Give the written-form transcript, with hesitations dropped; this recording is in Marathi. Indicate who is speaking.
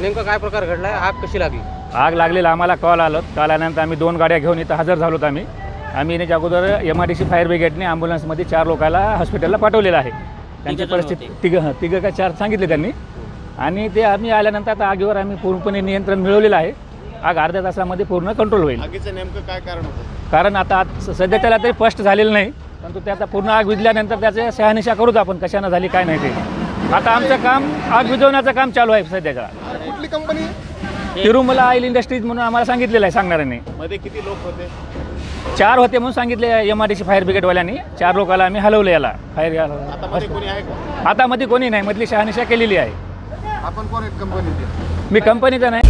Speaker 1: नेमका काय प्रकार घडलाय, आग कशी लागली?
Speaker 2: आग लागलेला आम्हाला कॉल आल्यानंतर आम्ही 2 गाड्या घेऊन इथं हजर झालोत. आम्ही याच्या अगोदर MIDC फायर ब्रिगेडने ॲम्ब्युलन्समध्ये 4 लोकांना हॉस्पिटलला पाठवलेलं आहे. त्यांची परिस्थिती तिघं का 4 सांगितले त्यांनी. आणि ते आम्ही आल्यानंतर आता आगीवर आम्ही पूर्णपणे नियंत्रण मिळवलेलं आहे. आग अर्ध्या तासामध्ये पूर्ण कंट्रोल होईल.
Speaker 3: आगीचं नेमकं काय कारण होतं?
Speaker 2: कारण आता सध्या त्याला तरी स्पष्ट झालेलं नाही, परंतु ते आता पूर्ण आग विझल्यानंतर त्याचे शहानिशा करूच आपण कशानं झाली काय नाही ते. आता आमचं काम आग विझवण्याचं काम चालू आहे सध्याच्या.
Speaker 3: कुठली कंपनी?
Speaker 2: तिरुमला ऑइल इंडस्ट्रीज म्हणून आम्हाला सांगितलेलं आहे सांगणाऱ्यांनी.
Speaker 3: मध्ये किती लोक होते?
Speaker 2: 4 होते म्हणून सांगितले MIDC फायर ब्रिगेडवाल्यांनी. 4 लोकांना आम्ही हलवलं याला फायर.
Speaker 3: आता मध्ये कोणी आहे का?
Speaker 2: आता मध्ये कोणी नाही, मधली शहानिशा केलेली आहे.
Speaker 3: आपण कोण आहेत कंपनीचे?
Speaker 2: मी कंपनीचा नाही.